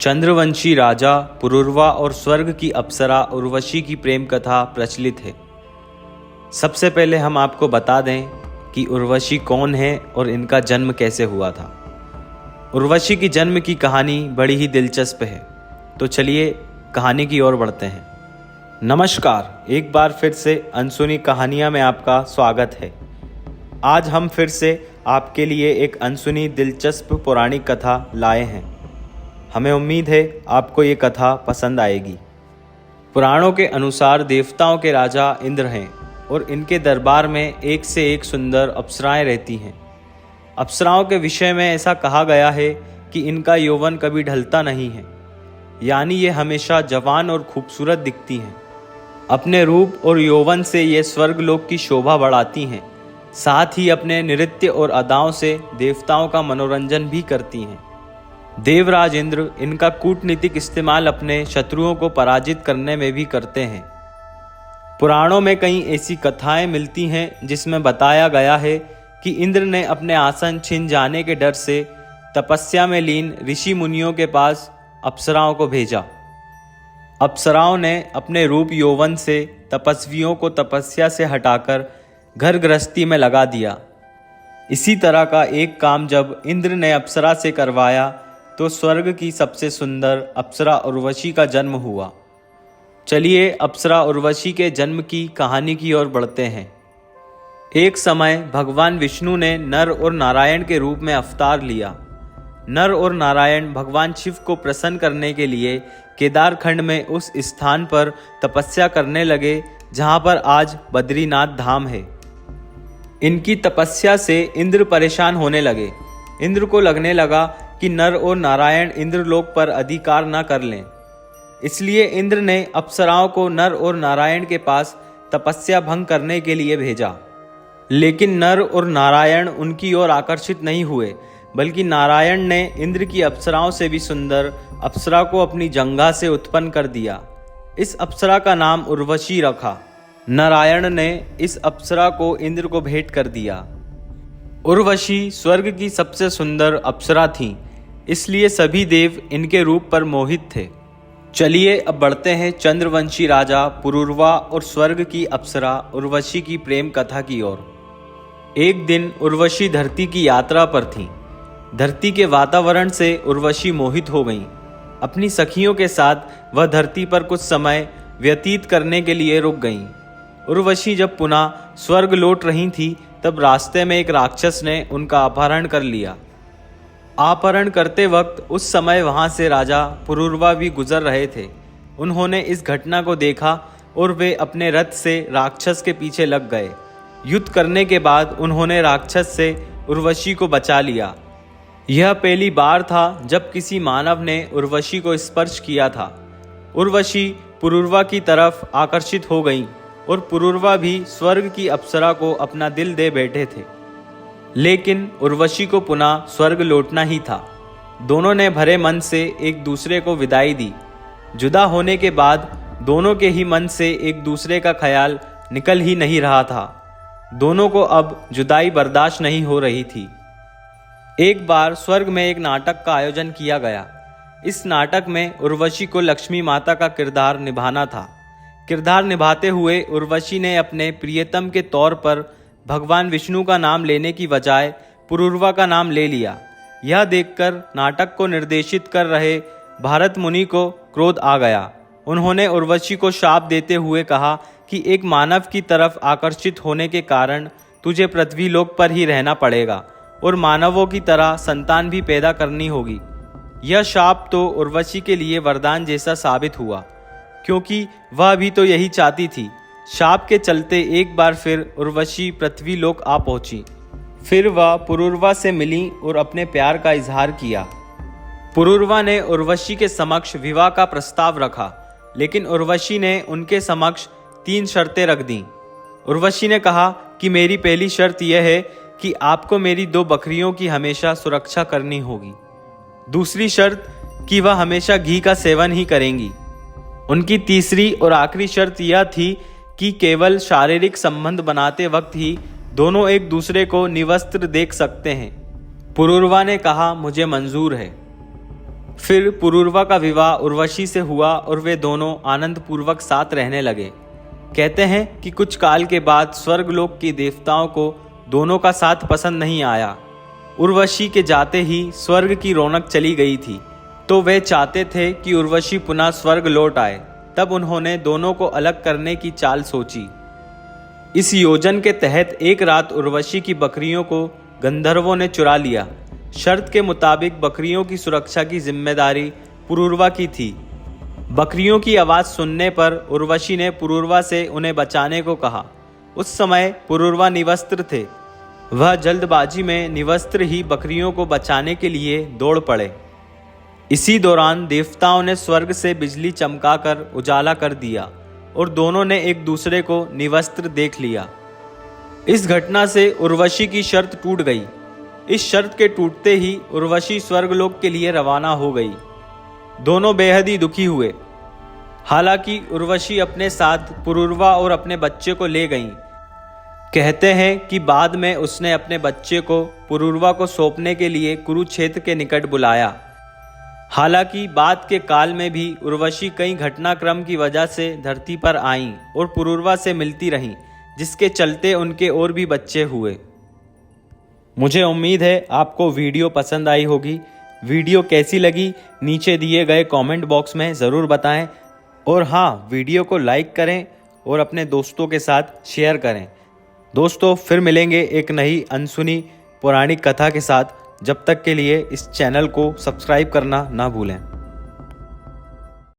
चंद्रवंशी राजा पुरूरवा और स्वर्ग की अप्सरा उर्वशी की प्रेम कथा प्रचलित है। सबसे पहले हम आपको बता दें कि उर्वशी कौन है और इनका जन्म कैसे हुआ था। उर्वशी की जन्म की कहानी बड़ी ही दिलचस्प है, तो चलिए कहानी की ओर बढ़ते हैं। नमस्कार, एक बार फिर से अनसुनी कहानियाँ में आपका स्वागत है। आज हम फिर से आपके लिए एक अनसुनी दिलचस्प पौराणिक कथा लाए हैं। हमें उम्मीद है आपको ये कथा पसंद आएगी। पुराणों के अनुसार देवताओं के राजा इंद्र हैं और इनके दरबार में एक से एक सुंदर अप्सराएं रहती हैं। अप्सराओं के विषय में ऐसा कहा गया है कि इनका यौवन कभी ढलता नहीं है, यानी ये हमेशा जवान और खूबसूरत दिखती हैं। अपने रूप और यौवन से ये स्वर्गलोक की शोभा बढ़ाती हैं, साथ ही अपने नृत्य और अदाओं से देवताओं का मनोरंजन भी करती हैं। देवराज इंद्र इनका कूटनीतिक इस्तेमाल अपने शत्रुओं को पराजित करने में भी करते हैं। पुराणों में कई ऐसी कथाएं मिलती हैं जिसमें बताया गया है कि इंद्र ने अपने आसन छिन जाने के डर से तपस्या में लीन ऋषि मुनियों के पास अप्सराओं को भेजा। अप्सराओं ने अपने रूप यौवन से तपस्वियों को तपस्या से हटाकर घर गृहस्थी में लगा दिया। इसी तरह का एक काम जब इंद्र ने अप्सरा से करवाया तो स्वर्ग की सबसे सुंदर अप्सरा उर्वशी का जन्म हुआ। चलिए अप्सरा उर्वशी के जन्म की कहानी की ओर बढ़ते हैं। एक समय भगवान विष्णु ने नर और नारायण के रूप में अवतार लिया। नर और नारायण भगवान शिव को प्रसन्न करने के लिए केदार खंड में उस स्थान पर तपस्या करने लगे जहां पर आज बद्रीनाथ धाम है। इनकी तपस्या से इंद्र परेशान होने लगे। इंद्र को लगने लगा कि नर और नारायण इंद्रलोक पर अधिकार न कर लें, इसलिए इंद्र ने अप्सराओं को नर और नारायण के पास तपस्या भंग करने के लिए भेजा। लेकिन नर और नारायण उनकी ओर आकर्षित नहीं हुए, बल्कि नारायण ने इंद्र की अप्सराओं से भी सुंदर अप्सरा को अपनी जंघा से उत्पन्न कर दिया। इस अप्सरा का नाम उर्वशी रखा। नारायण ने इस अप्सरा को इंद्र को भेंट कर दिया। उर्वशी स्वर्ग की सबसे सुंदर अप्सरा थीं, इसलिए सभी देव इनके रूप पर मोहित थे। चलिए अब बढ़ते हैं चंद्रवंशी राजा पुरूरवा और स्वर्ग की अप्सरा उर्वशी की प्रेम कथा की ओर। एक दिन उर्वशी धरती की यात्रा पर थीं। धरती के वातावरण से उर्वशी मोहित हो गईं। अपनी सखियों के साथ वह धरती पर कुछ समय व्यतीत करने के लिए रुक गईं। उर्वशी जब पुनः स्वर्ग लौट रही थी तब रास्ते में एक राक्षस ने उनका अपहरण कर लिया। अपहरण करते वक्त उस समय वहां से राजा पुरूरवा भी गुजर रहे थे। उन्होंने इस घटना को देखा और वे अपने रथ से राक्षस के पीछे लग गए। युद्ध करने के बाद उन्होंने राक्षस से उर्वशी को बचा लिया। यह पहली बार था जब किसी मानव ने उर्वशी को स्पर्श किया था। उर्वशी पुरूरवा की तरफ आकर्षित हो गईं और पुरूरवा भी स्वर्ग की अप्सरा को अपना दिल दे बैठे थे। लेकिन उर्वशी को पुनः स्वर्ग लौटना ही था। दोनों ने भरे मन से एक दूसरे को विदाई दी। जुदा होने के बाद दोनों के ही मन से एक दूसरे का ख्याल निकल ही नहीं रहा था। दोनों को अब जुदाई बर्दाश्त नहीं हो रही थी। एक बार स्वर्ग में एक नाटक का आयोजन किया गया। इस नाटक में उर्वशी को लक्ष्मी माता का किरदार निभाना था। किरदार निभाते हुए उर्वशी ने अपने प्रियतम के तौर पर भगवान विष्णु का नाम लेने की बजाय पुरूरवा का नाम ले लिया। यह देखकर नाटक को निर्देशित कर रहे भारत मुनि को क्रोध आ गया। उन्होंने उर्वशी को शाप देते हुए कहा कि एक मानव की तरफ आकर्षित होने के कारण तुझे पृथ्वीलोक पर ही रहना पड़ेगा और मानवों की तरह संतान भी पैदा करनी होगी। यह शाप तो उर्वशी के लिए वरदान जैसा साबित हुआ, क्योंकि वह भी तो यही चाहती थी। शाप के चलते एक बार फिर उर्वशी पृथ्वीलोक आ पहुंची। फिर वह पुरूरवा से मिली और अपने प्यार का इजहार किया। पुरूरवा ने उर्वशी के समक्ष विवाह का प्रस्ताव रखा, लेकिन उर्वशी ने उनके समक्ष 3 शर्तें रख दीं। उर्वशी ने कहा कि मेरी पहली शर्त यह है कि आपको मेरी 2 बकरियों की हमेशा सुरक्षा करनी होगी। दूसरी शर्त कि वह हमेशा घी का सेवन ही करेंगी। उनकी तीसरी और आखिरी शर्त यह थी कि केवल शारीरिक संबंध बनाते वक्त ही दोनों एक दूसरे को निवस्त्र देख सकते हैं। पुरूरवा ने कहा, मुझे मंजूर है। फिर पुरूरवा का विवाह उर्वशी से हुआ और वे दोनों आनंद पूर्वक साथ रहने लगे। कहते हैं कि कुछ काल के बाद स्वर्गलोक के देवताओं को दोनों का साथ पसंद नहीं आया। उर्वशी के जाते ही स्वर्ग की रौनक चली गई थी, तो वे चाहते थे कि उर्वशी पुनः स्वर्ग लौट आए। तब उन्होंने दोनों को अलग करने की चाल सोची। इस योजन के तहत एक रात उर्वशी की बकरियों को गंधर्वों ने चुरा लिया। शर्त के मुताबिक बकरियों की सुरक्षा की जिम्मेदारी पुरूरवा की थी। बकरियों की आवाज़ सुनने पर उर्वशी ने पुरूरवा से उन्हें बचाने को कहा। उस समय पुरूरवा निवस्त्र थे। वह जल्दबाजी में निवस्त्र ही बकरियों को बचाने के लिए दौड़ पड़े। इसी दौरान देवताओं ने स्वर्ग से बिजली चमकाकर उजाला कर दिया और दोनों ने एक दूसरे को निवस्त्र देख लिया। इस घटना से उर्वशी की शर्त टूट गई। इस शर्त के टूटते ही उर्वशी स्वर्गलोक के लिए रवाना हो गई। दोनों बेहद ही दुखी हुए। हालांकि उर्वशी अपने साथ पुरूरवा और अपने बच्चे को ले गईं। कहते हैं कि बाद में उसने अपने बच्चे को पुरूरवा को सौंपने के लिए कुरुक्षेत्र के निकट बुलाया। हालांकि बाद के काल में भी उर्वशी कई घटनाक्रम की वजह से धरती पर आईं और पुरूरवा से मिलती रहीं, जिसके चलते उनके और भी बच्चे हुए। मुझे उम्मीद है आपको वीडियो पसंद आई होगी। वीडियो कैसी लगी नीचे दिए गए कमेंट बॉक्स में ज़रूर बताएं और हाँ, वीडियो को लाइक करें और अपने दोस्तों के साथ शेयर करें। दोस्तों, फिर मिलेंगे एक नई अनसुनी पौराणिक कथा के साथ। जब तक के लिए इस चैनल को सब्सक्राइब करना ना भूलें।